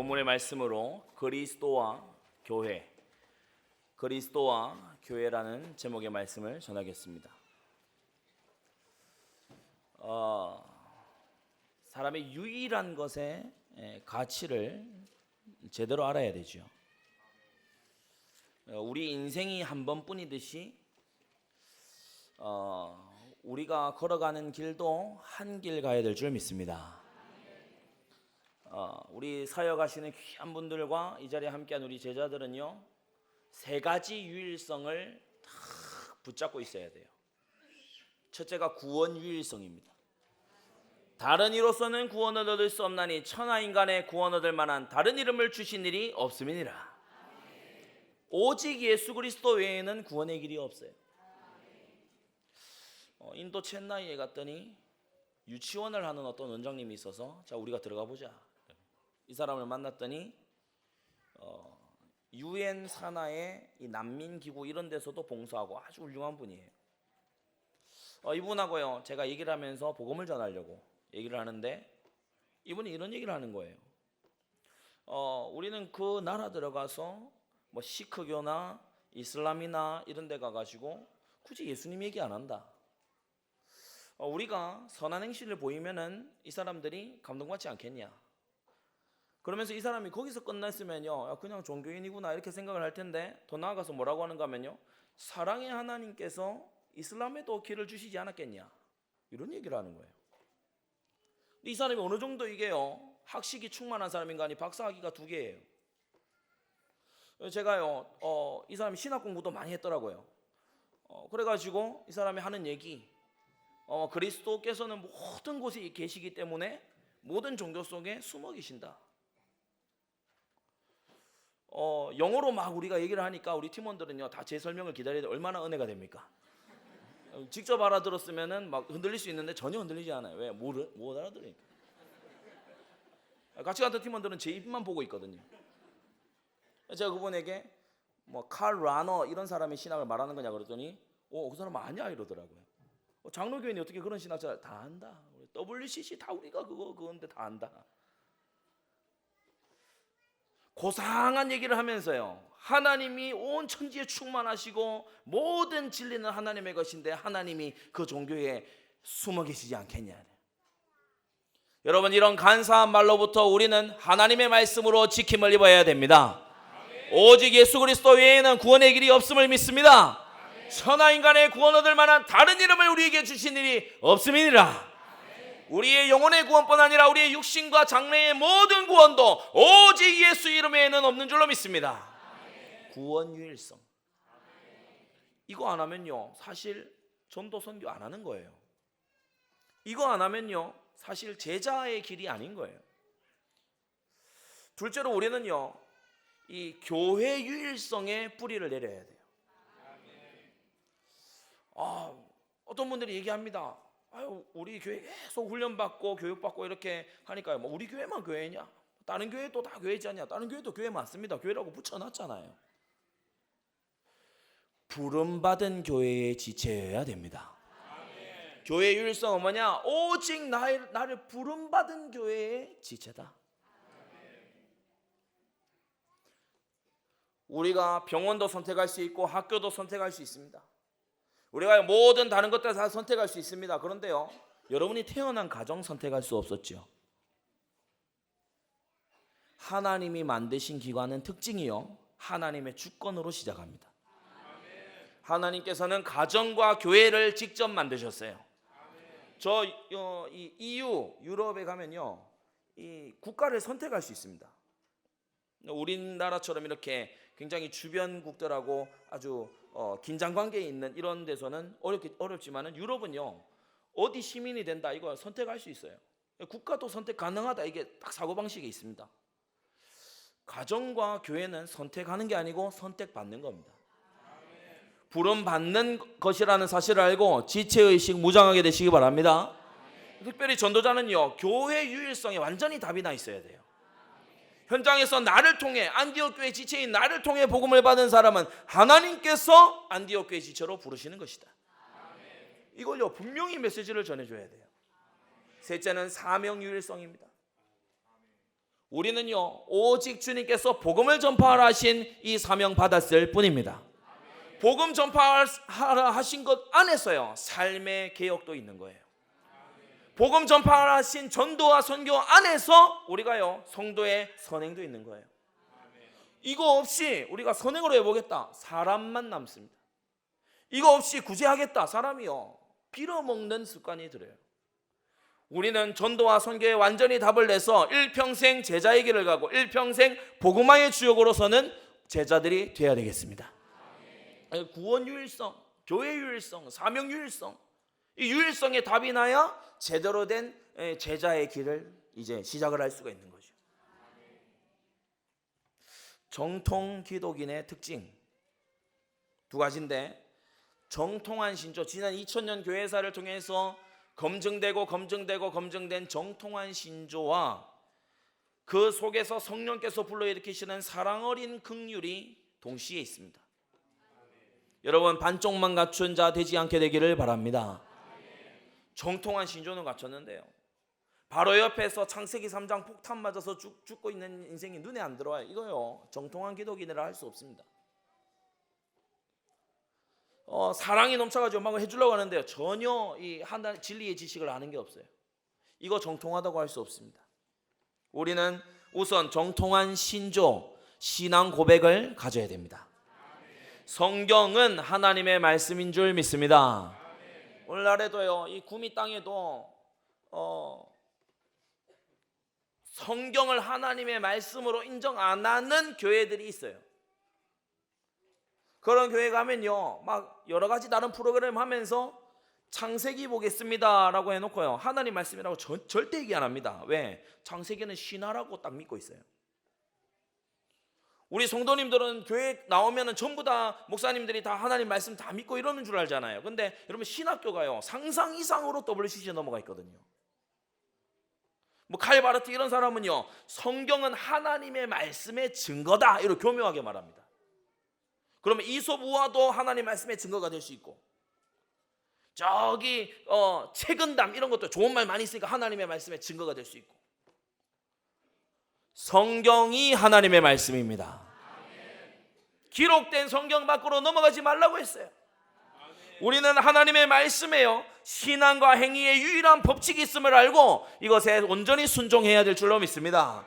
본문의 말씀으로 그리스도와 교회라는 제목의 말씀을 전하겠습니다. 사람의 유일한 것의 가치를 제대로 알아야 되죠. 우리 인생이 한 번뿐이듯이 우리가 걸어가는 길도 한 길 가야 될 줄 믿습니다. 우리 사역하시는 귀한 분들과 이 자리에 함께한 우리 제자들은요, 세 가지 유일성을 다 붙잡고 있어야 돼요. 첫째가 구원 유일성입니다. 다른 이로서는 구원을 얻을 수 없나니 천하인간의 구원 얻을 만한 다른 이름을 주신 일이 없음이니라. 오직 예수 그리스도 외에는 구원의 길이 없어요. 인도 첸나이에 갔더니 유치원을 하는 어떤 원장님이 있어서 자, 우리가 들어가 보자. 이 사람을 만났더니 UN 산하의 이 난민 기구 이런 데서도 봉사하고 아주 훌륭한 분이에요. 이분하고요, 제가 얘기를 하면서 복음을 전하려고 얘기를 하는데 이분이 이런 얘기를 하는 거예요. 우리는 그 나라 들어가서 뭐 시크교나 이슬람이나 이런 데 가가지고 굳이 예수님 얘기 안 한다. 우리가 선한 행실을 보이면은 이 사람들이 감동받지 않겠냐. 그러면서 이 사람이 거기서 끝났으면요, 그냥 종교인이구나 이렇게 생각을 할 텐데 더 나아가서 뭐라고 하는가 하면요, 사랑의 하나님께서 이슬람에도 길을 주시지 않았겠냐, 이런 얘기를 하는 거예요. 이 사람이 어느 정도 이게요, 학식이 충만한 사람인가 하니 박사학위가 2개예요. 제가요, 이 사람이 신학 공부도 많이 했더라고요. 그래가지고 이 사람이 하는 얘기, 그리스도께서는 모든 곳에 계시기 때문에 모든 종교 속에 숨어 계신다. 영어로 막 우리가 얘기를 하니까 우리 팀원들은요, 다 제 설명을 기다리는데 얼마나 은혜가 됩니까? 직접 알아들었으면은 막 흔들릴 수 있는데 전혀 흔들리지 않아요. 왜? 못 알아들으니까. 같이 갔던 팀원들은 제 입만 보고 있거든요. 제가 그분에게 뭐 칼 라너 이런 사람의 신학을 말하는 거냐 그랬더니 그 사람 아니야 이러더라고요. 장로교인이 어떻게 그런 신학자 다 안다. WCC 다 우리가 그건데 다 안다. 고상한 얘기를 하면서요, 하나님이 온 천지에 충만하시고 모든 진리는 하나님의 것인데 하나님이 그 종교에 숨어 계시지 않겠냐. 여러분, 이런 간사한 말로부터 우리는 하나님의 말씀으로 지킴을 입어야 됩니다. 오직 예수 그리스도 외에는 구원의 길이 없음을 믿습니다. 천하인간의 구원 얻을 만한 다른 이름을 우리에게 주신 일이 없음이니라. 우리의 영혼의 구원뿐 아니라 우리의 육신과 장래의 모든 구원도 오직 예수 이름 외에는 없는 줄로 믿습니다. 구원 유일성. 이거 안 하면요, 사실 전도 선교 안 하는 거예요. 이거 안 하면요, 사실 제자의 길이 아닌 거예요. 둘째로 우리는요, 이 교회 유일성에 뿌리를 내려야 돼요. 어떤 분들이 얘기합니다. 우리 교회 계속 훈련받고 교육받고 이렇게 하니까요, 뭐 우리 교회만 교회냐? 다른 교회도 다 교회지 않냐? 다른 교회도 교회 맞습니다. 교회라고 붙여놨잖아요. 부름받은 교회의 지체여야 됩니다. 교회 유일성은 뭐냐? 오직 나를 부름받은 교회의 지체다. 우리가 병원도 선택할 수 있고 학교도 선택할 수 있습니다. 우리가 모든 다른 것들 다 선택할 수 있습니다. 그런데요, 여러분이 태어난 가정 선택할 수 없었죠. 하나님이 만드신 기관은 특징이요, 하나님의 주권으로 시작합니다. 하나님께서는 가정과 교회를 직접 만드셨어요. 이 EU 유럽에 가면요, 이 국가를 선택할 수 있습니다. 우리나라처럼 이렇게 굉장히 주변국들하고 아주 긴장 관계에 있는 이런 데서는 어렵지만은 유럽은요, 어디 시민이 된다 이거 선택할 수 있어요. 국가도 선택 가능하다, 이게 딱 사고방식에 있습니다. 가정과 교회는 선택하는 게 아니고 선택받는 겁니다. 부름받는 것이라는 사실을 알고 지체의식 무장하게 되시기 바랍니다. 특별히 전도자는요, 교회 유일성에 완전히 답이 나 있어야 돼요. 현장에서 나를 통해, 안디옥 교회 지체인 나를 통해 복음을 받은 사람은 하나님께서 안디옥 교회 지체로 부르시는 것이다. 이걸요, 분명히 메시지를 전해줘야 돼요. 셋째는 사명 유일성입니다. 우리는요 오직 주님께서 복음을 전파하라 하신 이 사명 받았을 뿐입니다. 복음 전파하라 하신 것 안에서요 삶의 개혁도 있는 거예요. 복음 전파하라 하신 전도와 선교 안에서 우리가요 성도의 선행도 있는 거예요. 이거 없이 우리가 선행으로 해보겠다, 사람만 남습니다. 이거 없이 구제하겠다, 사람이요 빌어먹는 습관이 들어요. 우리는 전도와 선교에 완전히 답을 내서 일평생 제자의 길을 가고 일평생 복음화의 주역으로 서는 제자들이 되어야 되겠습니다. 구원 유일성, 교회 유일성, 사명 유일성, 이 유일성의 답이 나야 제대로 된 제자의 길을 이제 시작을 할 수가 있는 거죠. 정통 기독인의 특징 두 가지인데, 정통한 신조, 지난 2000년 교회사를 통해서 검증된 정통한 신조와 그 속에서 성령께서 불러일으키시는 사랑 어린 긍휼이 동시에 있습니다. 여러분 반쪽만 갖춘 자 되지 않게 되기를 바랍니다. 정통한 신조는 갖췄는데요 바로 옆에서 창세기 3장 폭탄 맞아서 죽고 있는 인생이 눈에 안 들어와요. 이거요 정통한 기독인이라 할 수 없습니다. 사랑이 넘쳐가지고 막 해주려고 하는데요 전혀 이 하나님 진리의 지식을 아는 게 없어요. 이거 정통하다고 할 수 없습니다. 우리는 우선 정통한 신조, 신앙 고백을 가져야 됩니다. 성경은 하나님의 말씀인 줄 믿습니다. 오늘날에도요 이 구미 땅에도 성경을 하나님의 말씀으로 인정 안 하는 교회들이 있어요. 그런 교회 가면요 막 여러 가지 다른 프로그램 하면서 창세기 보겠습니다 라고 해놓고요 하나님 말씀이라고 절대 얘기 안 합니다. 왜? 창세기는 신화라고 딱 믿고 있어요. 우리 성도님들은 교회 나오면 전부 다 목사님들이 다 하나님 말씀 다 믿고 이러는 줄 알잖아요. 근데 여러분 신학교가요 상상 이상으로 WCC에 넘어가 있거든요. 뭐 칼바르트 이런 사람은요 성경은 하나님의 말씀의 증거다 이렇게 교묘하게 말합니다. 그러면 이솝 우화도 하나님 말씀의 증거가 될 수 있고, 저기 책은담 이런 것도 좋은 말 많이 있으니까 하나님의 말씀의 증거가 될 수 있고, 성경이 하나님의 말씀입니다. 기록된 성경 밖으로 넘어가지 말라고 했어요. 우리는 하나님의 말씀에요 신앙과 행위의 유일한 법칙이 있음을 알고 이것에 온전히 순종해야 될 줄로 믿습니다.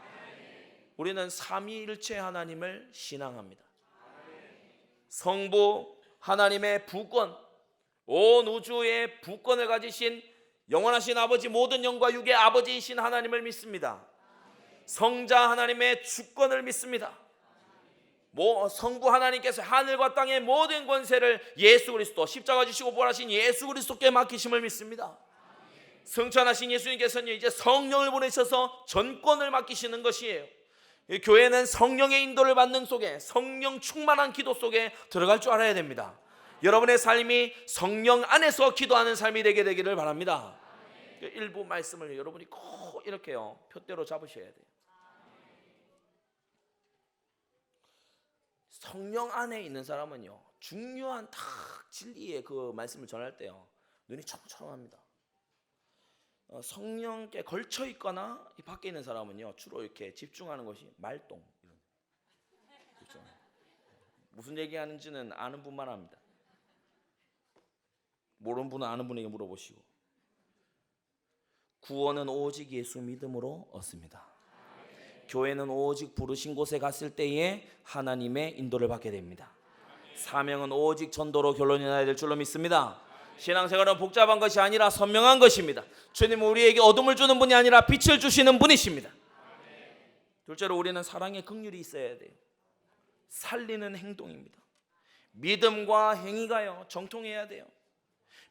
우리는 삼위일체 하나님을 신앙합니다. 성부 하나님의 부권, 온 우주의 부권을 가지신 영원하신 아버지, 모든 영과 육의 아버지이신 하나님을 믿습니다. 성자 하나님의 주권을 믿습니다. 성부 하나님께서 하늘과 땅의 모든 권세를 예수 그리스도, 십자가 지시고 부활하신 예수 그리스도께 맡기심을 믿습니다. 승천하신 예수님께서는 이제 성령을 보내셔서 전권을 맡기시는 것이에요. 교회는 성령의 인도를 받는 속에, 성령 충만한 기도 속에 들어갈 줄 알아야 됩니다. 여러분의 삶이 성령 안에서 기도하는 삶이 되게 되기를 바랍니다. 일부 말씀을 여러분이 꼭 이렇게요 표대로 잡으셔야 돼요. 성령 안에 있는 사람은요 중요한 딱 진리의 그 말씀을 전할 때요 눈이 초롱초롱합니다. 성령께 걸쳐 있거나 밖에 있는 사람은요 주로 이렇게 집중하는 것이 말똥, 그렇죠? 무슨 얘기하는지는 아는 분만 합니다. 모르는 분은 아는 분에게 물어보시고. 구원은 오직 예수 믿음으로 얻습니다. 교회는 오직 부르신 곳에 갔을 때에 하나님의 인도를 받게 됩니다. 사명은 오직 전도로 결론이 나야 될 줄로 믿습니다. 신앙생활은 복잡한 것이 아니라 선명한 것입니다. 주님은 우리에게 어둠을 주는 분이 아니라 빛을 주시는 분이십니다. 둘째로 우리는 사랑의 긍휼이 있어야 돼요. 살리는 행동입니다. 믿음과 행위가요 정통해야 돼요.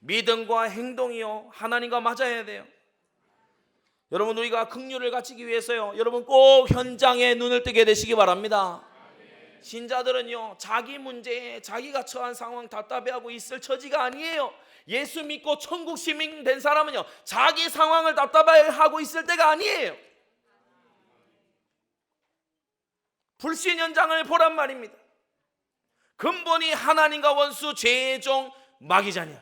믿음과 행동이요 하나님과 맞아야 돼요. 여러분 우리가 긍휼을 갖추기 위해서요 여러분 꼭 현장에 눈을 뜨게 되시기 바랍니다. 신자들은요 자기 문제에 자기가 처한 상황 답답해하고 있을 처지가 아니에요. 예수 믿고 천국 시민 된 사람은요 자기 상황을 답답해하고 있을 때가 아니에요. 불신 현장을 보란 말입니다. 근본이 하나님과 원수, 죄의 종, 마귀자녀.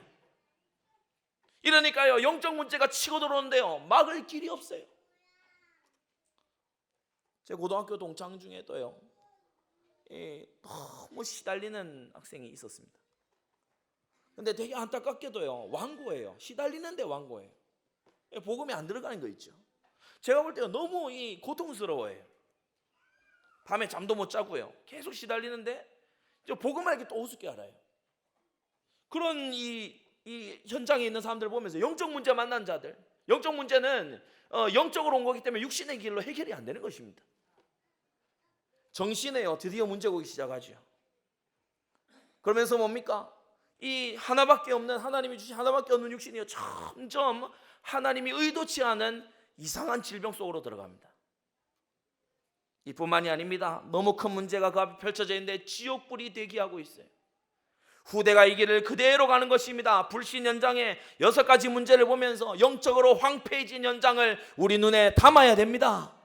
이러니까요 영적 문제가 치고 들어오는데요 막을 길이 없어요. 제 고등학교 동창 중에도요, 너무 시달리는 학생이 있었습니다. 근데 되게 안타깝게도요, 완고예요. 시달리는데 완고예요. 복음이 안 들어가는 거 있죠. 제가 볼 때는 너무 고통스러워요. 밤에 잠도 못 자고요. 계속 시달리는데 복음을 이렇게 또 우습게 알아요. 그런 이 현장에 있는 사람들을 보면서 영적 문제 만난 자들, 영적 문제는 영적으로 온 거기 때문에 육신의 길로 해결이 안 되는 것입니다. 정신에요, 드디어 문제가 오기 시작하죠. 그러면서 뭡니까? 이 하나밖에 없는, 하나님이 주신 하나밖에 없는 육신이요, 점점 하나님이 의도치 않은 이상한 질병 속으로 들어갑니다. 이뿐만이 아닙니다. 너무 큰 문제가 그 앞에 펼쳐져 있는데 지옥불이 대기하고 있어요. 후대가 이 길을 그대로 가는 것입니다. 불신 현장의 6가지 문제를 보면서 영적으로 황폐해진 현장을 우리 눈에 담아야 됩니다.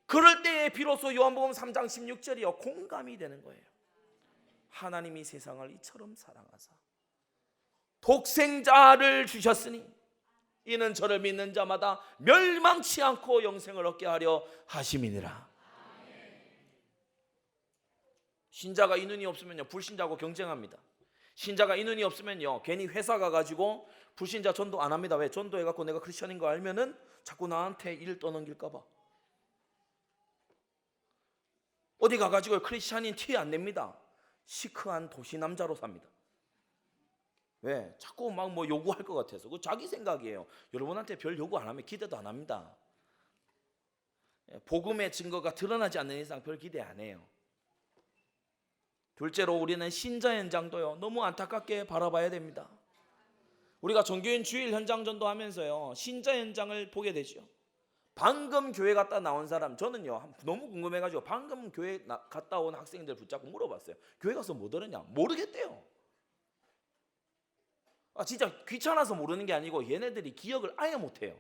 그럴 때에 비로소 요한복음 3장 16절이요, 공감이 되는 거예요. 하나님이 세상을 이처럼 사랑하사 독생자를 주셨으니 이는 저를 믿는 자마다 멸망치 않고 영생을 얻게 하려 하심이니라. 신자가 인원이 없으면요, 불신자하고 경쟁합니다. 신자가 인원이 없으면요, 괜히 회사 가가지고 불신자 전도 안 합니다. 왜? 전도해갖고 내가 크리스천인 거 알면은 자꾸 나한테 일 떠넘길까봐. 어디 가가지고 크리스천인 티 안 냅니다. 시크한 도시 남자로 삽니다. 왜? 자꾸 막 뭐 요구할 것 같아서. 그 자기 생각이에요. 여러분한테 별 요구 안 하면 기대도 안 합니다. 복음의 증거가 드러나지 않는 이상 별 기대 안 해요. 둘째로 우리는 신자 현장도요, 너무 안타깝게 바라봐야 됩니다. 우리가 종교인 주일 현장 전도하면서요, 신자 현장을 보게 되죠. 방금 교회 갔다 나온 사람, 저는요 너무 궁금해가지고 방금 교회 갔다 온 학생들 붙잡고 물어봤어요. 교회 가서 뭐 들었냐? 모르겠대요. 진짜 귀찮아서 모르는 게 아니고 얘네들이 기억을 아예 못해요.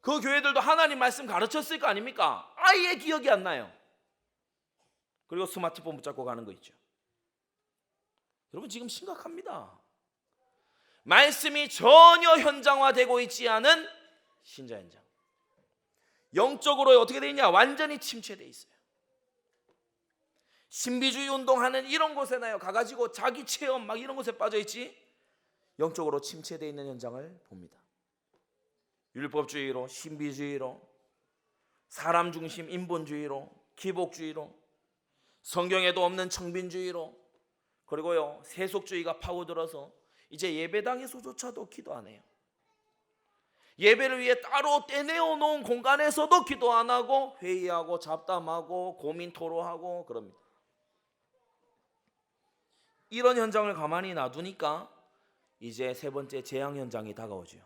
그 교회들도 하나님 말씀 가르쳤을 거 아닙니까? 아예 기억이 안 나요. 그리고 스마트폰 붙잡고 가는 거 있죠. 여러분, 지금 심각합니다. 말씀이 전혀 현장화되고 있지 않은 신자 현장. 영적으로 어떻게 되어 있냐? 완전히 침체되어 있어요. 신비주의 운동하는 이런 곳에나요 가가지고 자기 체험 막 이런 곳에 빠져있지, 영적으로 침체되어 있는 현장을 봅니다. 율법주의로, 신비주의로, 사람 중심 인본주의로, 기복주의로, 성경에도 없는 청빈주의로, 그리고요 세속주의가 파고들어서 이제 예배당에서조차도 기도 안 해요. 예배를 위해 따로 떼내어 놓은 공간에서도 기도 안 하고 회의하고 잡담하고 고민 토로하고 그럽니다. 이런 현장을 가만히 놔두니까 이제 세 번째 재앙 현장이 다가오죠.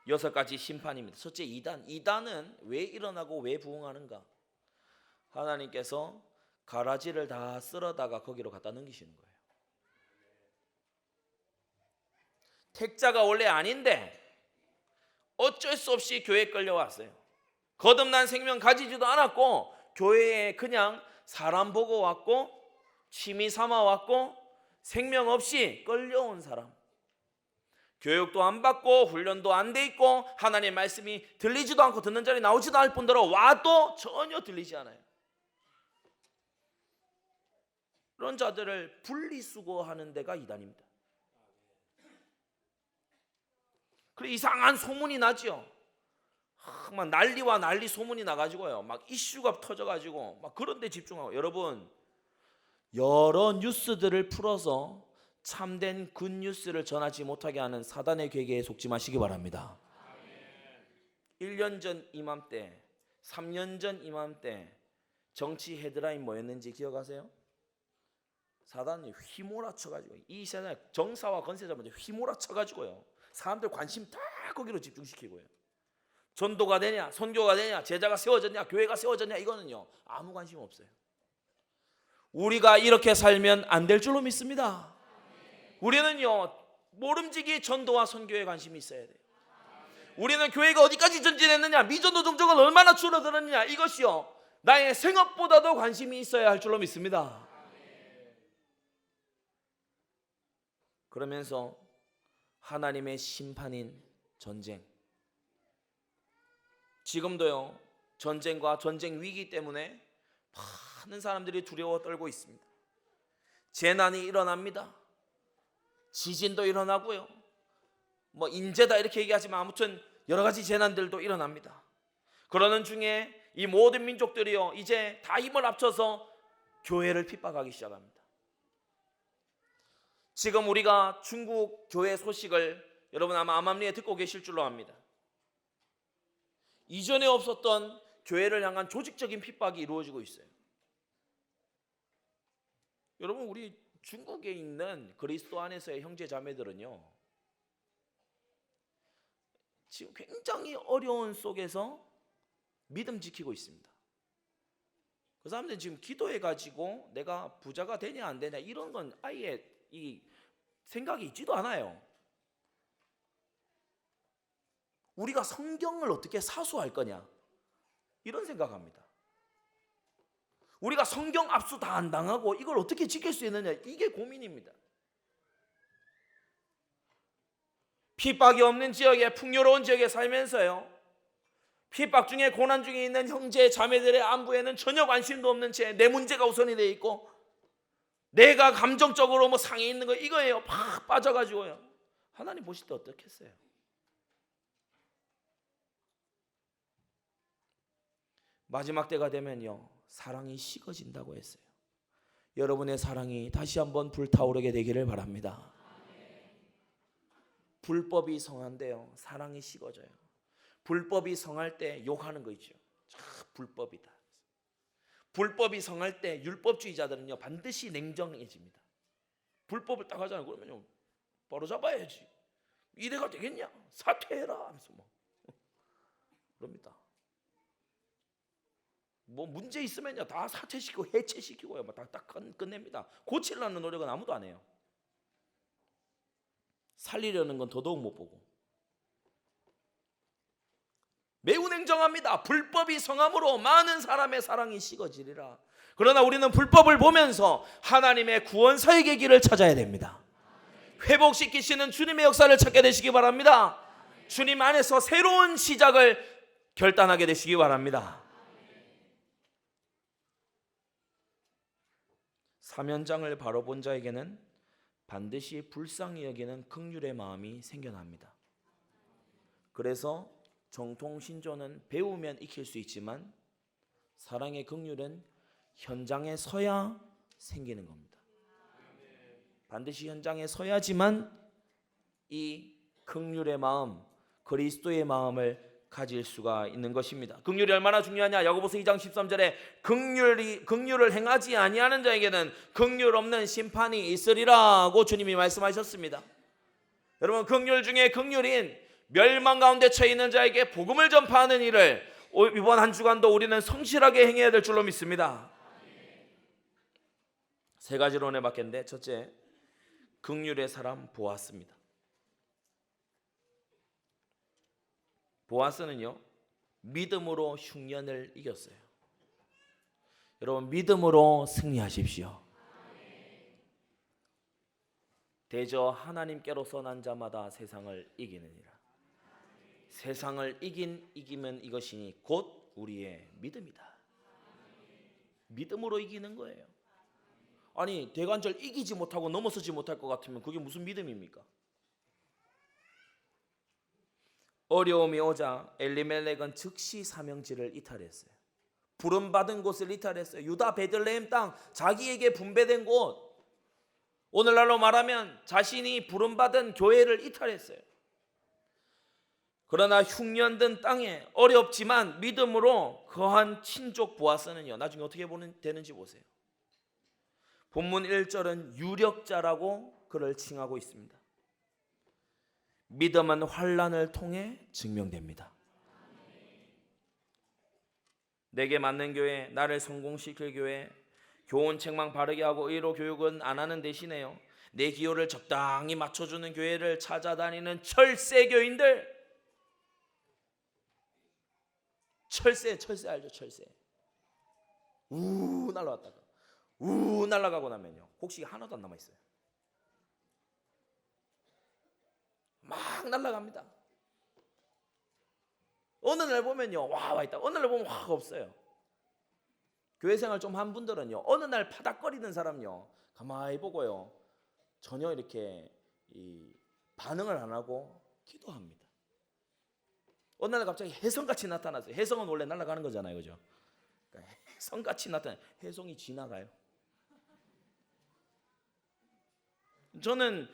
6가지 심판입니다. 첫째, 이단. 이단은 왜 일어나고 왜 부흥하는가? 하나님께서 가라지를 다 쓸어다가 거기로 갖다 넘기시는 거예요. 택자가 원래 아닌데 어쩔 수 없이 교회에 끌려왔어요. 거듭난 생명 가지지도 않았고 교회에 그냥 사람 보고 왔고 취미 삼아 왔고 생명 없이 끌려온 사람, 교육도 안 받고 훈련도 안 돼 있고 하나님의 말씀이 들리지도 않고 듣는 자리 나오지도 않을 뿐더러 와도 전혀 들리지 않아요. 그런 자들을 분리수거하는 데가 이단입니다. 그리고 이상한 소문이 나죠. 막 난리와 난리 소문이 나가지고요, 막 이슈가 터져가지고 막 그런 데 집중하고. 여러분, 여러 뉴스들을 풀어서 참된 굿뉴스를 전하지 못하게 하는 사단의 괴계에 속지 마시기 바랍니다. 1년 전 이맘때, 3년 전 이맘때 정치 헤드라인 뭐였는지 기억하세요? 사단이 휘몰아쳐가지고 이 세상에 정사와 건세자분들 휘몰아쳐가지고요, 사람들 관심 다 거기로 집중시키고요. 전도가 되냐, 선교가 되냐, 제자가 세워졌냐, 교회가 세워졌냐, 이거는요 아무 관심 없어요. 우리가 이렇게 살면 안 될 줄로 믿습니다. 우리는요 모름지기 전도와 선교에 관심이 있어야 돼요. 우리는 교회가 어디까지 전진했느냐, 미전도 종족은 얼마나 줄어들었느냐, 이것이요 나의 생업보다도 관심이 있어야 할 줄로 믿습니다. 그러면서 하나님의 심판인 전쟁, 지금도요, 전쟁과 전쟁 위기 때문에 많은 사람들이 두려워 떨고 있습니다. 재난이 일어납니다. 지진도 일어나고요, 뭐 인재다 이렇게 얘기하지만 아무튼 여러 가지 재난들도 일어납니다. 그러는 중에 이 모든 민족들이요, 이제 다 힘을 합쳐서 교회를 핍박하기 시작합니다. 지금 우리가 중국 교회 소식을 여러분 아마 암암리에 듣고 계실 줄로 압니다. 이전에 없었던 교회를 향한 조직적인 핍박이 이루어지고 있어요. 여러분, 우리 중국에 있는 그리스도 안에서의 형제 자매들은요, 지금 굉장히 어려운 속에서 믿음 지키고 있습니다. 그 사람들은 지금 기도해 가지고 내가 부자가 되냐 안 되냐 이런 건 아예 이 생각이 있지도 않아요. 우리가 성경을 어떻게 사수할 거냐 이런 생각합니다. 우리가 성경 압수 다 안 당하고 이걸 어떻게 지킬 수 있느냐, 이게 고민입니다. 핍박이 없는 지역에, 풍요로운 지역에 살면서요, 핍박 중에 고난 중에 있는 형제 자매들의 안부에는 전혀 관심도 없는 채 내 문제가 우선이 돼 있고 내가 감정적으로 뭐 상해 있는 거 이거예요. 팍 빠져가지고요. 하나님 보실 때 어떻겠어요? 마지막 때가 되면요, 사랑이 식어진다고 했어요. 여러분의 사랑이 다시 한번 불타오르게 되기를 바랍니다. 불법이 성한데요, 사랑이 식어져요. 불법이 성할 때 욕하는 거 있죠. 불법이다. 불법이 성할 때 율법주의자들은요, 반드시 냉정해집니다. 불법을 딱 하잖아요. 그러면요, 바로 잡아야지. 이래가 되겠냐? 사퇴해라 하면서 뭐 그럽니다. 뭐 문제 있으면요, 다 사퇴시키고 해체시키고요, 뭐 딱 끝냅니다. 고치려는 노력은 아무도 안 해요. 살리려는 건 더더욱 못 보고. 매우 냉정합니다. 불법이 성함으로 많은 사람의 사랑이 식어지리라. 그러나 우리는 불법을 보면서 하나님의 구원사역의 길을 찾아야 됩니다. 회복시키시는 주님의 역사를 찾게 되시기 바랍니다. 주님 안에서 새로운 시작을 결단하게 되시기 바랍니다. 사면장을 바로 본 자에게는 반드시 불쌍히 여기는 긍휼의 마음이 생겨납니다. 그래서 정통신조는 배우면 익힐 수 있지만 사랑의 긍휼은 현장에 서야 생기는 겁니다. 반드시 현장에 서야지만 이 긍휼의 마음, 그리스도의 마음을 가질 수가 있는 것입니다. 긍휼이 얼마나 중요하냐? 야고보서 2장 13절에 긍휼을 행하지 아니하는 자에게는 긍휼 없는 심판이 있으리라고 주님이 말씀하셨습니다. 여러분, 긍휼 중에 긍휼인 멸망 가운데 처해 있는 자에게 복음을 전파하는 일을 이번 한 주간도 우리는 성실하게 행해야 될 줄로 믿습니다. 세 가지로 은혜 받겠는데, 첫째, 긍휼의 사람 보아스입니다. 보아스는요, 믿음으로 흉년을 이겼어요. 여러분, 믿음으로 승리하십시오. 대저 하나님께로서 난 자마다 세상을 이기느니라. 세상을 이기면 이것이니 곧 우리의 믿음이다. 믿음으로 이기는 거예요. 아니, 대관절 이기지 못하고 넘어서지 못할 것 같으면 그게 무슨 믿음입니까? 어려움이 오자 엘리멜렉은 즉시 사명지를 이탈했어요. 부름받은 곳을 이탈했어요. 유다 베들레헴 땅, 자기에게 분배된 곳, 오늘날로 말하면 자신이 부름받은 교회를 이탈했어요. 그러나 흉년든 땅에 어렵지만 믿음으로 거한 친족 보아스는요, 나중에 어떻게 되는지 보세요. 본문 1절은 유력자라고 그를 칭하고 있습니다. 믿음은 환난을 통해 증명됩니다. 내게 맞는 교회, 나를 성공시킬 교회, 교훈 책망 바르게 하고 의로 교육은 안 하는 대신에요, 내 기호를 적당히 맞춰주는 교회를 찾아다니는 철새교인들. 철새 알죠? 철새. 우 날아왔다가 우 날아가고 나면요, 곡식이 하나도 안 남아있어요. 막 날아갑니다. 어느 날 보면요 와 있다. 어느 날 보면 와가 없어요. 교회 생활 좀 한 분들은요 어느 날 파닥거리는 사람요 가만히 보고요 전혀 이렇게 반응을 안 하고 기도합니다. 어느 날 갑자기 혜성같이 나타났어요. 혜성은 원래 날아가는 거잖아요, 그죠? 그러니까 혜성같이 나타나 혜성이 지나가요. 저는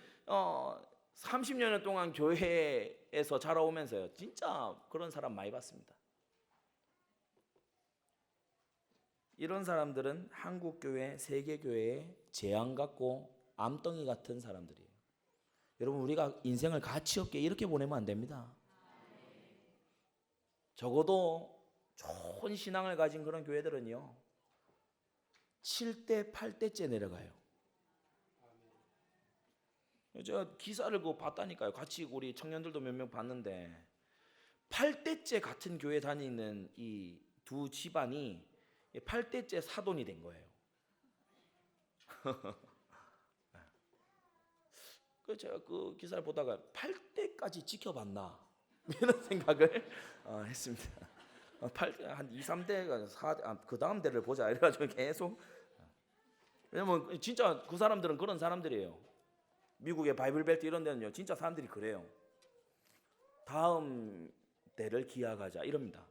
30년 동안 교회에서 자라오면서요 진짜 그런 사람 많이 봤습니다. 이런 사람들은 한국교회, 세계교회의 재앙 같고 암덩이 같은 사람들이에요. 여러분 우리가 인생을 가치 없게 이렇게 보내면 안 됩니다. 적어도 좋은 신앙을 가진 그런 교회들은요 7대 8대째 내려가요. 제가 기사를 그거 봤다니까요. 같이 우리 청년들도 몇 명 봤는데 8대째 같은 교회 다니는 이 두 집안이 8대째 사돈이 된 거예요. 그래서 제가 그 기사를 보다가 8대까지 지켜봤나 이런 생각을 했습니다. 한 2, 3대가 그 다음 대를 보자 이래가지고 계속. 왜냐면 진짜 그 사람들은 그런 사람들이에요. 미국의 바이블벨트 이런 데는요 진짜 사람들이 그래요. 다음 대를 기약하자 이럽니다.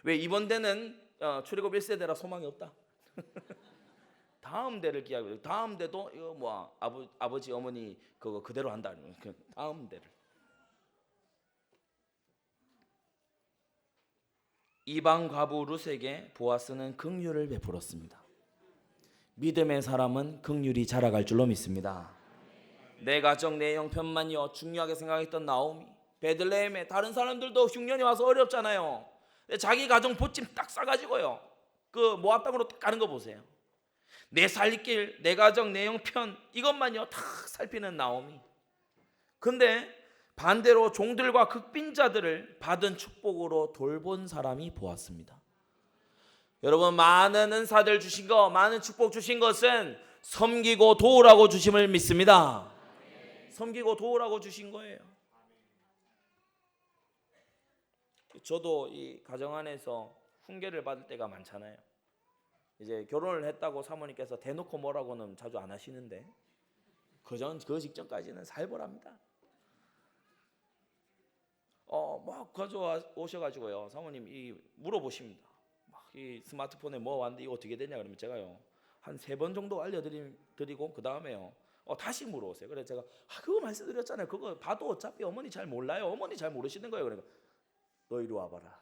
왜 이번 대는 출애굽 1세대라 소망이 없다. 다음 대를 기약하자. 다음 대도 이거 뭐 아버지 어머니 그거 그대로 한다. 다음 대를. 이방 과부 룻에게 보아스는 긍휼을 베풀었습니다. 믿음의 사람은 긍휼이 자라갈 줄로 믿습니다. 내 가정 내 형편만요 중요하게 생각했던 나오미, 베들레헴에 다른 사람들도 흉년이 와서 어렵잖아요. 자기 가정 보찜 딱 싸가지고요 그 모압 땅으로 딱 가는 거 보세요. 내 살 길, 내 가정, 내 형편 이것만요 다 살피는 나오미. 근데 반대로 종들과 극빈자들을 받은 축복으로 돌본 사람이 보았습니다. 여러분 많은 은사들 주신 거, 많은 축복 주신 것은 섬기고 도우라고 주심을 믿습니다. 섬기고 도우라고 주신 거예요. 저도 이 가정 안에서 훈계를 받을 때가 많잖아요. 이제 결혼을 했다고 사모님께서 대놓고 뭐라고는 자주 안 하시는데 그 직전까지는 살벌합니다. 막 가져와 오셔가지고요 사모님 물어보십니다. 막 이 스마트폰에 뭐 왔는데 이거 어떻게 되냐 그러면 제가요 한 3번 정도 알려드리고 그 다음에요 다시 물어보세요. 그래서 제가 그거 말씀드렸잖아요. 그거 봐도 어차피 어머니 잘 몰라요. 어머니 잘 모르시는 거예요. 그러니까 너 이리 와봐라.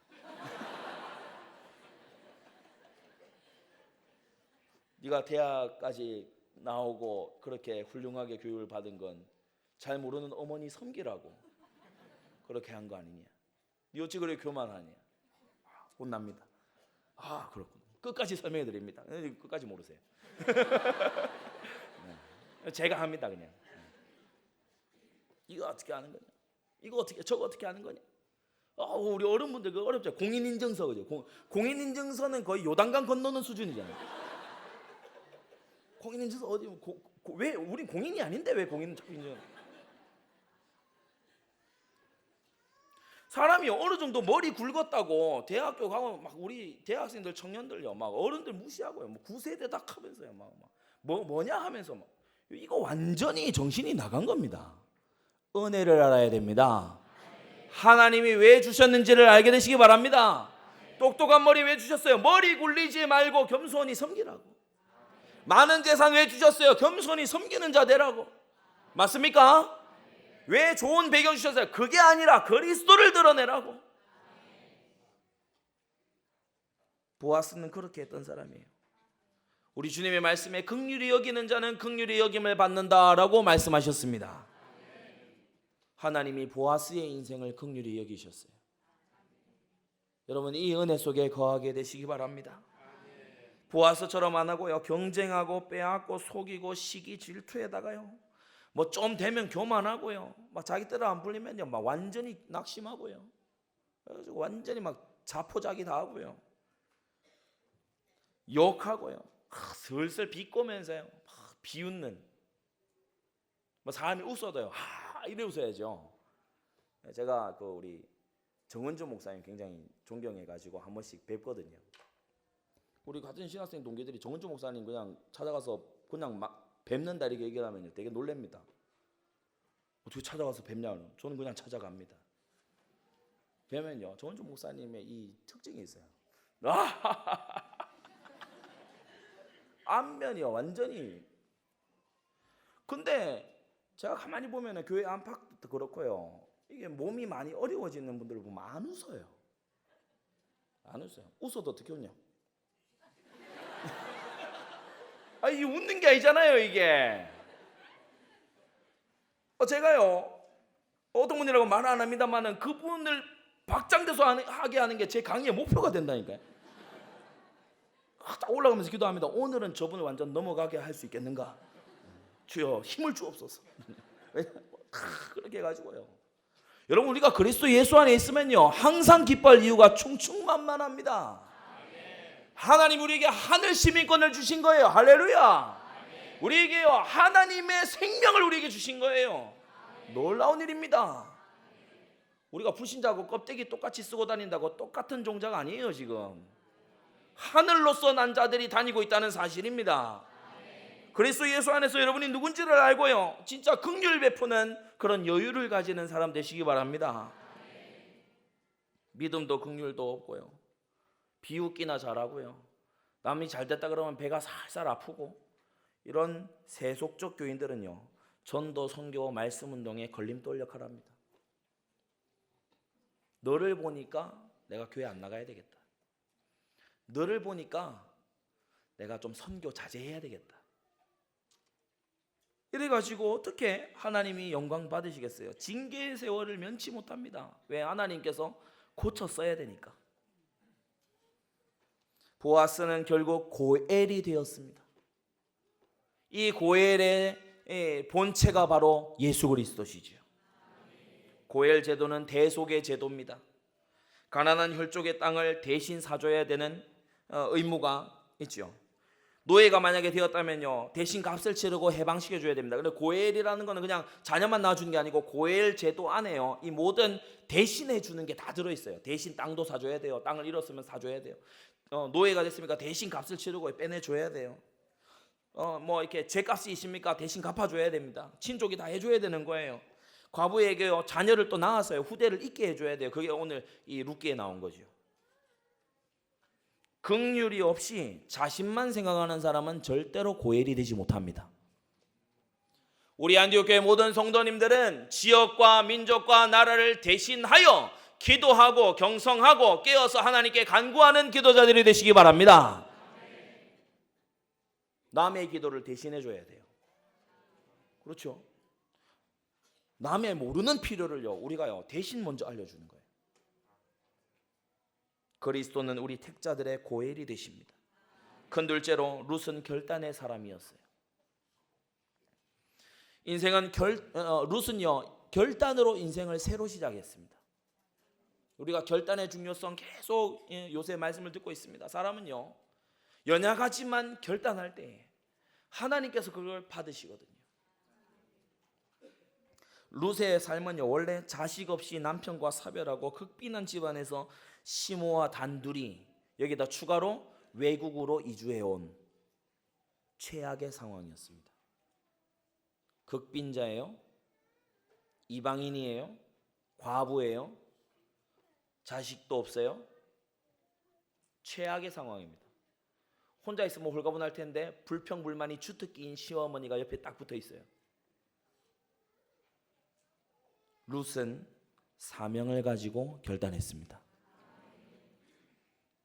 네가 대학까지 나오고 그렇게 훌륭하게 교육을 받은 건 잘 모르는 어머니 섬기라고 그렇게 한 거 아니냐. 네 어찌 그렇게 교만하냐. 혼납니다. 그렇군. 끝까지 설명해 드립니다. 끝까지 모르세요. 제가 합니다 그냥. 이거 어떻게 하는 거냐. 이거 어떻게 저거 어떻게 하는 거냐. 우리 어른분들 그거 어렵죠. 공인인증서 그죠. 공인인증서는 거의 요단강 건너는 수준이잖아요. 공인인증서 어디 왜 우린 공인이 아닌데 왜 공인인증서. 사람이 어느 정도 머리 굵었다고 대학교 가면 막 우리 대학생들 청년들요 막 어른들 무시하고요 뭐 9세대 다 하면서요 뭐냐 하면서 막 이거 완전히 정신이 나간 겁니다. 은혜를 알아야 됩니다. 하나님이 왜 주셨는지를 알게 되시기 바랍니다. 똑똑한 머리 왜 주셨어요? 머리 굴리지 말고 겸손히 섬기라고. 많은 재산 왜 주셨어요? 겸손히 섬기는 자 되라고. 맞습니까? 왜 좋은 배경 주셨어요? 그게 아니라 그리스도를 드러내라고. 보아스는 그렇게 했던 사람이에요. 우리 주님의 말씀에 긍휼히 여기는 자는 긍휼히 여김을 받는다라고 말씀하셨습니다. 하나님이 보아스의 인생을 긍휼히 여기셨어요. 여러분 이 은혜 속에 거하게 되시기 바랍니다. 보아스처럼 안 하고요 경쟁하고 빼앗고 속이고 시기 질투에다가요 뭐 좀 되면 교만하고요 막 자기 뜻을 안 풀리면요 막 완전히 낙심하고요 완전히 막 자포자기 다 하고요 욕하고요 슬슬 비꼬면서요 막 비웃는 뭐 사람이 웃어도요 이래 웃어야죠. 제가 그 우리 정은주 목사님 굉장히 존경해가지고 한 번씩 뵙거든요. 우리 같은 신학생 동기들이 정은주 목사님 그냥 찾아가서 그냥 막 뵙는다 이렇게 얘기를 하면요 되게 놀랍니다. 어떻게 찾아가서 뵙냐는, 저는 그냥 찾아갑니다. 뵈면요 정은주 목사님의 이 특징이 있어요. 안면이요 완전히. 근데 제가 가만히 보면 교회 안팎도 그렇고요, 이게 몸이 많이 어려워지는 분들을 보면 안 웃어요. 안 웃어요. 웃어도 어떻게 웃냐? 이 웃는 게 아니잖아요 이게. 제가요 어떤 분이라고 말 안 합니다만은 그분을 박장대소 하게 하는 게 제 강의의 목표가 된다니까요. 딱 올라가면서 기도합니다. 오늘은 저분을 완전 넘어가게 할 수 있겠는가? 주여 힘을 주옵소서. 그렇게 해가지고요. 여러분 우리가 그리스도 예수 안에 있으면요 항상 기뻐할 이유가 충충만만합니다. 하나님 우리에게 하늘 시민권을 주신 거예요. 할렐루야. 우리에게요 하나님의 생명을 우리에게 주신 거예요. 놀라운 일입니다. 우리가 불신자하고 껍데기 똑같이 쓰고 다닌다고 똑같은 종자가 아니에요. 지금 하늘로서 난 자들이 다니고 있다는 사실입니다. 그리스도 예수 안에서 여러분이 누군지를 알고요 진짜 긍휼 베푸는 그런 여유를 가지는 사람 되시기 바랍니다. 믿음도 긍휼도 없고요, 비웃기나 잘하고요, 남이 잘됐다 그러면 배가 살살 아프고, 이런 세속적 교인들은요 전도, 선교, 말씀 운동에 걸림돌 역할을 합니다. 너를 보니까 내가 교회 안 나가야 되겠다, 너를 보니까 내가 좀 선교 자제해야 되겠다, 이래가지고 어떻게 하나님이 영광 받으시겠어요? 징계의 세월을 면치 못합니다. 왜? 하나님께서 고쳐 써야 되니까. 보아스는 결국 고엘이 되었습니다. 이 고엘의 본체가 바로 예수 그리스도시죠. 고엘 제도는 대속의 제도입니다. 가난한 혈족의 땅을 대신 사줘야 되는 의무가 있죠. 노예가 만약에 되었다면요 대신 값을 치르고 해방시켜 줘야 됩니다. 근데 고엘이라는 거는 그냥 자녀만 낳아주는 게 아니고 고엘 제도 안에요 이 모든 대신해 주는 게 다 들어있어요. 대신 땅도 사줘야 돼요. 땅을 잃었으면 사줘야 돼요. 노예가 됐습니까? 대신 값을 치르고 빼내줘야 돼요. 뭐 이렇게 죄값이 있습니까? 대신 갚아줘야 됩니다. 친족이 다 해줘야 되는 거예요. 과부에게요 자녀를 또 낳았어요. 후대를 잇게 해줘야 돼요. 그게 오늘 이 룻기에 나온 거죠. 긍휼이 없이 자신만 생각하는 사람은 절대로 고엘이 되지 못합니다. 우리 안디옥 교회 모든 성도님들은 지역과 민족과 나라를 대신하여 기도하고 경성하고 깨어서 하나님께 간구하는 기도자들이 되시기 바랍니다. 남의 기도를 대신해 줘야 돼요. 그렇죠? 남의 모르는 필요를요 우리가요 대신 먼저 알려주는 거예요. 그리스도는 우리 택자들의 고엘이 되십니다. 큰 둘째로 룻은 결단의 사람이었어요. 인생은 룻은요 결단으로 인생을 새로 시작했습니다. 우리가 결단의 중요성 계속 요새 말씀을 듣고 있습니다. 사람은요 연약하지만 결단할 때 하나님께서 그걸 받으시거든요. 룻의 삶은요 원래 자식 없이 남편과 사별하고 극빈한 집안에서 시모와 단둘이, 여기다 추가로 외국으로 이주해온 최악의 상황이었습니다. 극빈자예요, 이방인이에요, 과부예요, 자식도 없어요. 최악의 상황입니다. 혼자 있으면 홀가분할 텐데 불평불만이 주특기인 시어머니가 옆에 딱 붙어 있어요. 룻은 사명을 가지고 결단했습니다.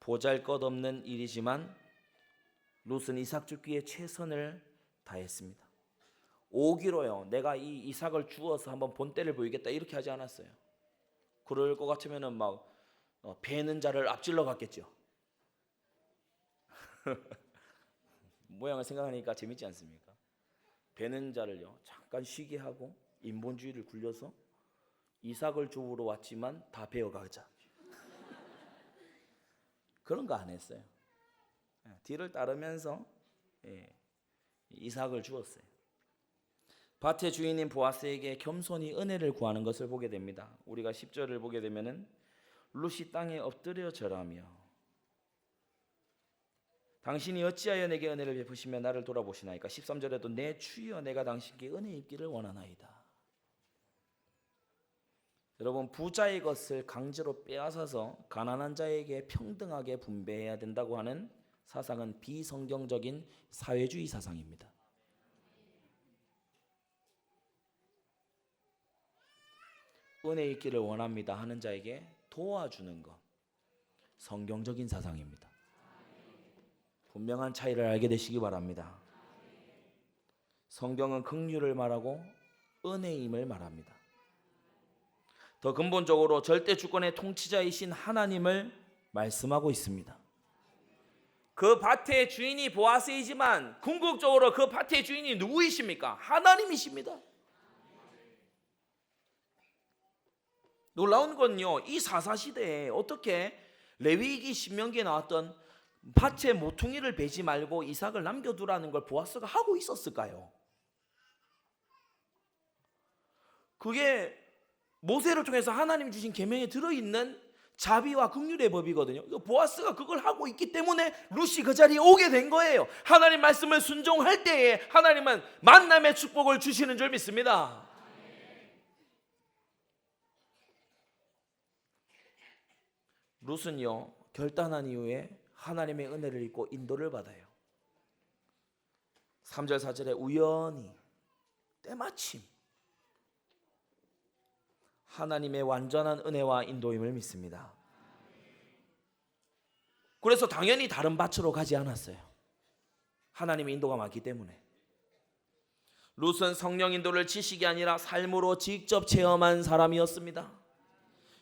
보잘것없는 일이지만 룻은 이삭 죽기에 최선을 다했습니다. 오기로요 내가 이 이삭을 주어서 한번 본때를 보이겠다 이렇게 하지 않았어요. 그럴 것 같으면은 막 베는 자를 앞질러 갔겠죠. 모양을 생각하니까 재밌지 않습니까? 베는 자를요 잠깐 쉬게 하고 인본주의를 굴려서 이삭을 주우러 왔지만 다 베어가자. 그런 거 안 했어요. 뒤를 따르면서 이삭을 주었어요. 밭의 주인인 보아스에게 겸손히 은혜를 구하는 것을 보게 됩니다. 우리가 10절을 보게 되면은 룻이 땅에 엎드려 절하며 당신이 어찌하여 내게 은혜를 베푸시며 나를 돌아보시나이까. 13절에도 내 주여 내가 당신께 은혜 입기를 원하나이다. 여러분, 부자의 것을 강제로 빼앗아서 가난한 자에게 평등하게 분배해야 된다고 하는 사상은 비성경적인 사회주의 사상입니다. 은혜 있기를 원합니다 하는 자에게 도와주는 것, 성경적인 사상입니다. 분명한 차이를 알게 되시기 바랍니다. 성경은 긍휼을 말하고 은혜임을 말합니다. 더 근본적으로 절대 주권의 통치자이신 하나님을 말씀하고 있습니다. 그 밭의 주인이 보아스이지만 궁극적으로 그 밭의 주인이 누구이십니까? 하나님이십니다. 놀라운 건요, 이 사사시대에 어떻게 레위기 신명기에 나왔던 밭에 모퉁이를 베지 말고 이삭을 남겨두라는 걸 보아스가 하고 있었을까요? 그게 모세를 통해서 하나님 주신 계명에 들어있는 자비와 긍휼의 법이거든요. 보아스가 그걸 하고 있기 때문에 룻이 그 자리에 오게 된 거예요. 하나님 말씀을 순종할 때에 하나님은 만남의 축복을 주시는 줄 믿습니다. 룻은요, 결단한 이후에 하나님의 은혜를 입고 인도를 받아요. 3절 4절에 우연히 때마침 하나님의 완전한 은혜와 인도임을 믿습니다. 그래서 당연히 다른 밭으로 가지 않았어요. 하나님의 인도가 많기 때문에. 룻은 성령 인도를 지식이 아니라 삶으로 직접 체험한 사람이었습니다.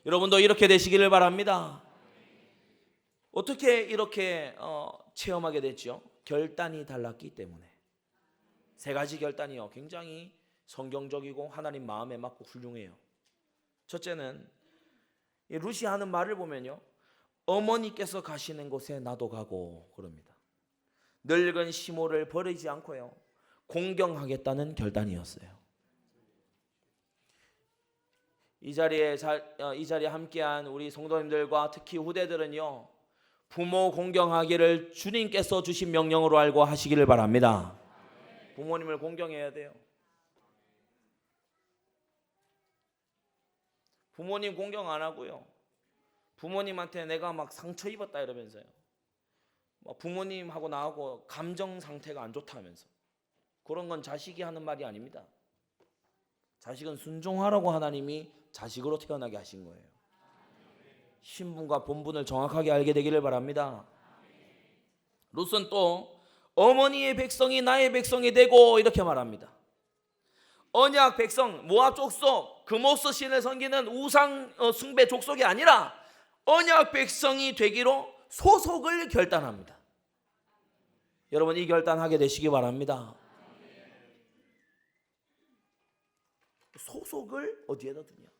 여러분도 이렇게 되시기를 바랍니다. 어떻게 이렇게 체험하게 됐죠? 결단이 달랐기 때문에. 세 가지 결단이요, 굉장히 성경적이고 하나님 마음에 맞고 훌륭해요. 첫째는 이 룻이 하는 말을 보면요, 어머니께서 가시는 곳에 나도 가고 그럽니다. 늙은 시모를 버리지 않고요, 공경하겠다는 결단이었어요. 이 자리에 함께한 우리 성도님들과 특히 후대들은요, 부모 공경하기를 주님께서 주신 명령으로 알고 하시기를 바랍니다. 부모님을 공경해야 돼요. 부모님 공경 안 하고요, 부모님한테 내가 막 상처 입었다 이러면서요, 부모님하고 나하고 감정 상태가 안 좋다면서, 그런 건 자식이 하는 말이 아닙니다. 자식은 순종하라고 하나님이 자식으로 태어나게 하신 거예요. 신분과 본분을 정확하게 알게 되기를 바랍니다. 룻은 또 어머니의 백성이 나의 백성이 되고 이렇게 말합니다. 언약 백성, 모압 족속, 그모스 신을 섬기는 우상 숭배 족속이 아니라 언약 백성이 되기로 소속을 결단합니다. 여러분, 이 결단하게 되시기 바랍니다. 소속을 어디에다 두냐?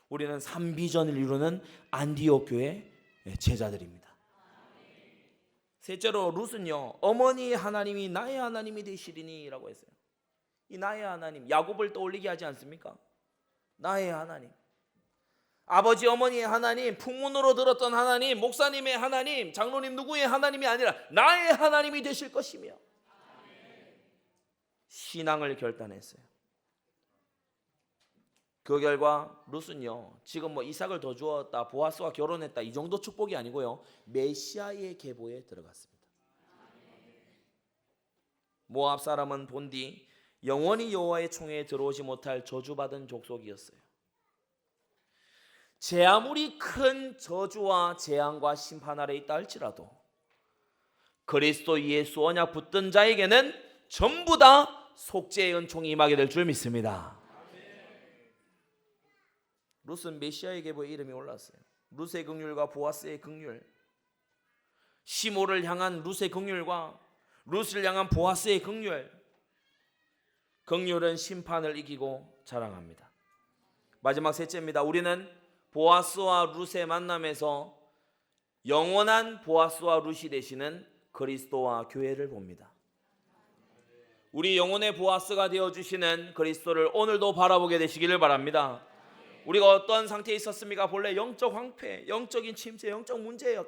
우리는 3비전을 이루는 안디옥 교회 제자들입니다. 셋째로 룻은요, 어머니의 하나님이 나의 하나님이 되시리니 라고 했어요. 이 나의 하나님, 야곱을 떠올리게 하지 않습니까? 나의 하나님, 아버지 어머니의 하나님, 풍문으로 들었던 하나님, 목사님의 하나님, 장로님 누구의 하나님이 아니라 나의 하나님이 되실 것이며 신앙을 결단했어요. 그 결과 룻은요, 지금 이삭을 더 주었다, 보아스와 결혼했다, 이 정도 축복이 아니고요, 메시아의 계보에 들어갔습니다. 모압 사람은 본디 영원히 여호와의 총회에 들어오지 못할 저주받은 족속이었어요. 제 아무리 큰 저주와 재앙과 심판 아래 있다 할지라도 그리스도 예수 언약 붙든 자에게는 전부 다 속죄의 은총이 임하게 될 줄 믿습니다. 룻은 메시아의 계보에 이름이 올랐어요. 룻의 긍휼과 보아스의 긍휼, 시모를 향한 룻의 긍휼과 룻을 향한 보아스의 긍휼. 긍휼은 심판을 이기고 자랑합니다. 마지막 셋째입니다. 우리는 보아스와 룻의 만남에서 영원한 보아스와 룻이 되시는 그리스도와 교회를 봅니다. 우리 영혼의 보아스가 되어주시는 그리스도를 오늘도 바라보게 되시기를 바랍니다. 우리가 어떤 상태에 있었습니까? 본래 영적 황폐, 영적인 침체, 영적 문제예요.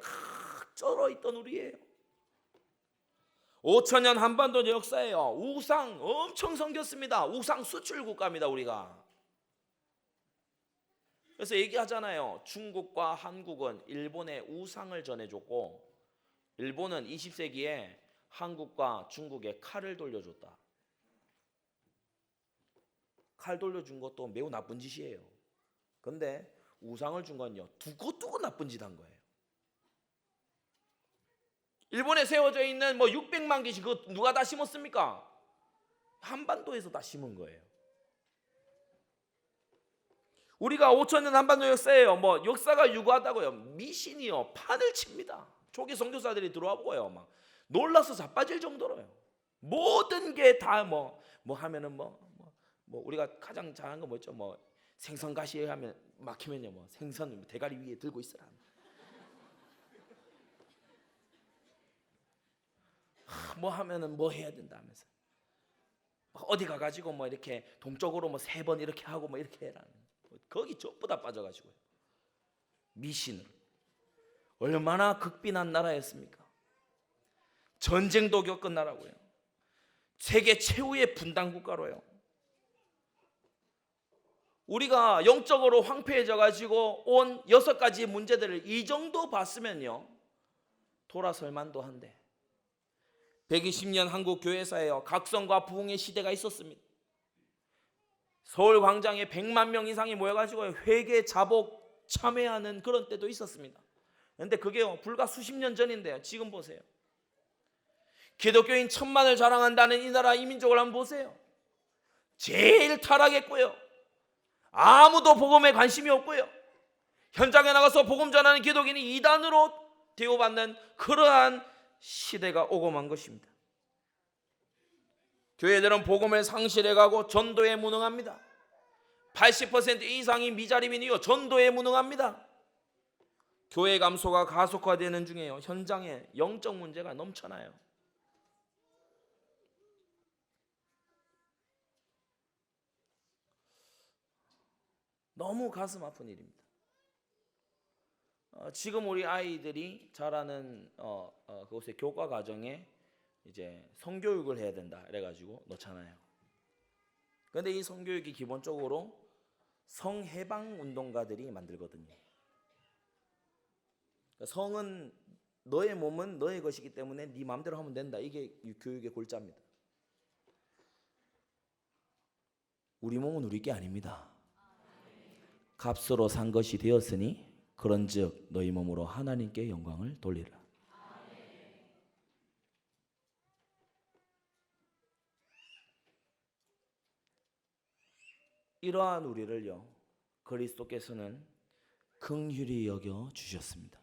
쩔어 있던 우리예요. 5천년 한반도 역사예요. 우상 엄청 섬겼습니다. 우상 수출 국가입니다, 우리가. 그래서 얘기하잖아요. 중국과 한국은 일본에 우상을 전해줬고, 일본은 20세기에 한국과 중국에 칼을 돌려줬다. 칼 돌려준 것도 매우 나쁜 짓이에요. 근데 우상을 준 건요, 두고 나쁜 짓 한 거예요. 일본에 세워져 있는 600만 개씩 그거 누가 다 심었습니까? 한반도에서 다 심은 거예요. 우리가 5천년 한반도 역사예요. 역사가 유구하다고요. 미신이요, 판을 칩니다. 초기 선교사들이 들어와 보고요, 막 놀라서 자빠질 정도로요. 모든 게 다 하면은 우리가 가장 잘하는 거 뭐죠? 생선 가시 하면 막히면요, 생선 대가리 위에 들고 있으라. 하면은 해야 된다 하면서 어디 가가지고 이렇게 동쪽으로 3번 이렇게 하고 이렇게 해라. 거기 전부 다 빠져가지고요. 미신을. 얼마나 극빈한 나라였습니까? 전쟁도 겪은 나라고요. 세계 최후의 분단 국가로요. 우리가 영적으로 황폐해져 가지고 온 6가지 문제들을 이 정도 봤으면요, 돌아설 만도 한데 120년 한국 교회사예요. 각성과 부흥의 시대가 있었습니다. 서울 광장에 100만 명 이상이 모여가지고 회개 자복 참회하는 그런 때도 있었습니다. 그런데 그게 불과 수십 년 전인데요, 지금 보세요. 기독교인 1000만을 자랑한다는 이 나라 이민족을 한번 보세요. 제일 타락했고요, 아무도 복음에 관심이 없고요, 현장에 나가서 복음 전하는 기독인이 이단으로 대우받는 그러한 시대가 오고 만 것입니다. 교회들은 복음을 상실해가고 전도에 무능합니다. 80% 이상이 미자립이니요, 전도에 무능합니다. 교회 감소가 가속화되는 중에요. 현장에 영적 문제가 넘쳐나요. 너무 가슴 아픈 일입니다. 지금 우리 아이들이 자라는 그곳의 교과 과정에 이제 성교육을 해야 된다 그래가지고 넣잖아요. 그런데 이 성교육이 기본적으로 성해방 운동가들이 만들거든요. 성은 너의 몸은 너의 것이기 때문에 네 마음대로 하면 된다. 이게 교육의 골자입니다. 우리 몸은 우리 게 아닙니다. 값으로 산 것이 되었으니 그런즉 너희 몸으로 하나님께 영광을 돌리라. 이러한 우리를요, 그리스도께서는 긍휼히 여겨 주셨습니다.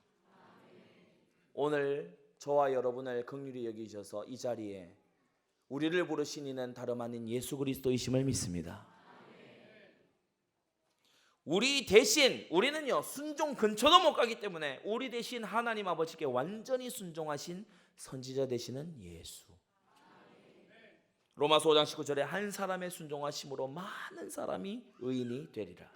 오늘 저와 여러분을 긍휼히 여겨 주셔서 이 자리에 우리를 부르신 이는 다름 아닌 예수 그리스도이심을 믿습니다. 우리 대신, 우리는요 순종 근처도 못 가기 때문에 우리 대신 하나님 아버지께 완전히 순종하신 선지자 되시는 예수. 로마서 5장 19절에 한 사람의 순종하심으로 많은 사람이 의인이 되리라.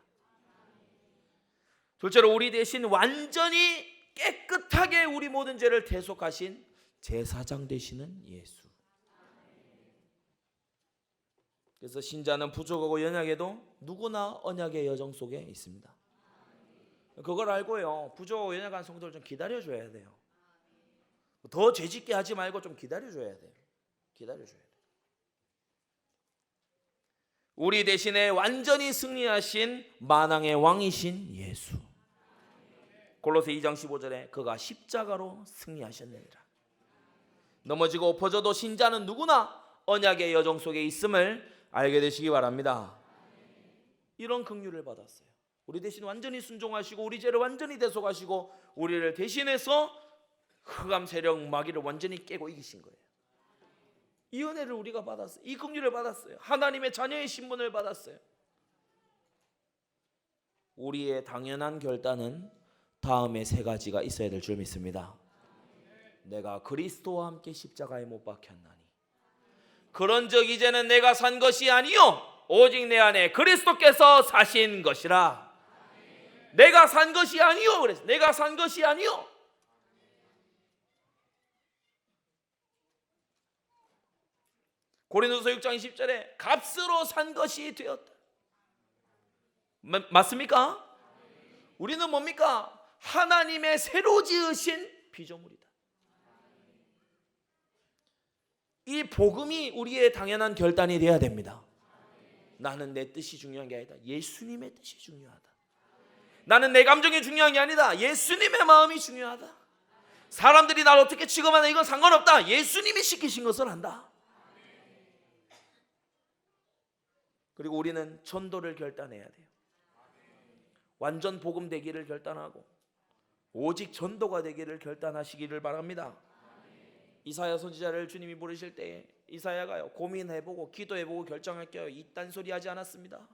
둘째로 우리 대신 완전히 깨끗하게 우리 모든 죄를 대속하신 제사장 되시는 예수. 그래서 신자는 부족하고 연약해도 누구나 언약의 여정 속에 있습니다. 그걸 알고요, 부족하고 연약한 성도를 좀 기다려줘야 돼요. 더 죄짓게 하지 말고 좀 기다려줘야 돼요. 기다려줘야 돼요. 우리 대신에 완전히 승리하신 만왕의 왕이신 예수. 골로새 2장 15절에 그가 십자가로 승리하셨느니라. 넘어지고 엎어져도 신자는 누구나 언약의 여정 속에 있음을 알게 되시기 바랍니다. 이런 긍휼을 받았어요. 우리 대신 완전히 순종하시고 우리 죄를 완전히 대속하시고 우리를 대신해서 흑암 세력 마귀를 완전히 깨고 이기신 거예요. 이 은혜를 우리가 받았어요. 이 긍휼을 받았어요. 하나님의 자녀의 신분을 받았어요. 우리의 당연한 결단은 다음에 3가지가 있어야 될 줄 믿습니다. 내가 그리스도와 함께 십자가에 못 박혔나니 그런즉 이제는 내가 산 것이 아니요 오직 내 안에 그리스도께서 사신 것이라. 내가 산 것이 아니요. 그랬어. 내가 산 것이 아니요. 고린도서 6장 10절에 값으로 산 것이 되었다. 맞습니까? 우리는 뭡니까? 하나님의 새로 지으신 피조물이다. 이 복음이 우리의 당연한 결단이 되어야 됩니다. 나는 내 뜻이 중요한 게 아니다. 예수님의 뜻이 중요하다. 나는 내 감정이 중요한 게 아니다. 예수님의 마음이 중요하다. 사람들이 날 어떻게 취급하는 이건 상관없다. 예수님이 시키신 것을 한다. 그리고 우리는 전도를 결단해야 돼요. 완전 복음 되기를 결단하고 오직 전도가 되기를 결단하시기를 바랍니다. 이사야 선지자를 주님이 부르실 때 이사야가요 고민해보고 기도해보고 결정할게요. 이딴 소리 하지 않았습니다.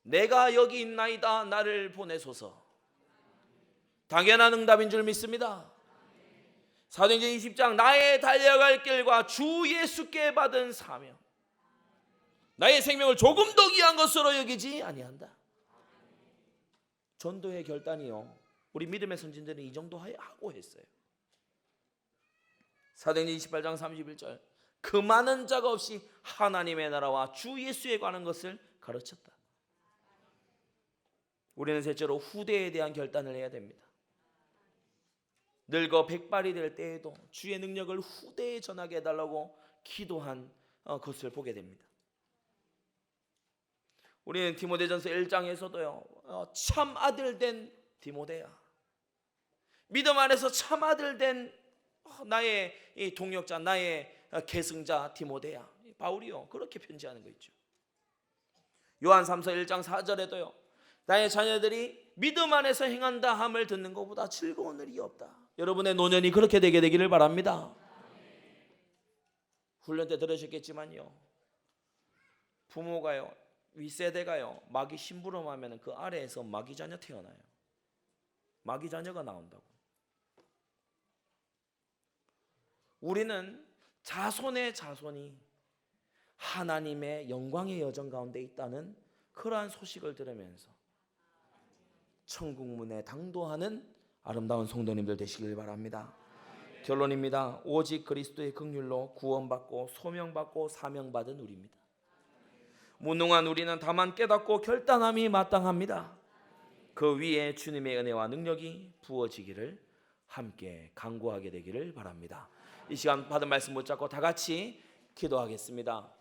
내가 여기 있나이다. 나를 보내소서. 당연한 응답인 줄 믿습니다. 사도행전 20장 나의 달려갈 길과 주 예수께 받은 사명, 나의 생명을 조금도 귀한 것으로 여기지 아니한다. 전도의 결단이요, 우리 믿음의 선진들은 이 정도 하고 했어요. 사도행전 28장 31절 그 많은 자가 없이 하나님의 나라와 주 예수에 관한 것을 가르쳤다. 우리는 셋째로 후대에 대한 결단을 해야 됩니다. 늙어 백발이 될 때에도 주의 능력을 후대에 전하게 해달라고 기도한 것을 보게 됩니다. 우리는 디모데전서 1장에서도요 참 아들 된 디모데야, 믿음 안에서 참 아들 된 나의 이 동역자, 나의 계승자 디모데야, 바울이요 그렇게 편지하는 거 있죠. 요한 3서 1장 4절에도요 나의 자녀들이 믿음 안에서 행한다 함을 듣는 것보다 즐거운 일이 없다. 여러분의 노년이 그렇게 되게 되기를 바랍니다. 훈련 때 들으셨겠지만요, 부모가요 윗세대가요 마귀 심부름하면 그 아래에서 마귀 자녀 태어나요. 마귀 자녀가 나온다고. 우리는 자손의 자손이 하나님의 영광의 여정 가운데 있다는 그러한 소식을 들으면서 천국 문에 당도하는 아름다운 성도님들 되시길 바랍니다. 결론입니다. 오직 그리스도의 긍휼로 구원받고 소명받고 사명받은 우리입니다. 무능한 우리는 다만 깨닫고 결단함이 마땅합니다. 그 위에 주님의 은혜와 능력이 부어지기를 함께 간구하게 되기를 바랍니다. 이 시간 받은 말씀 붙잡고 다 같이 기도하겠습니다.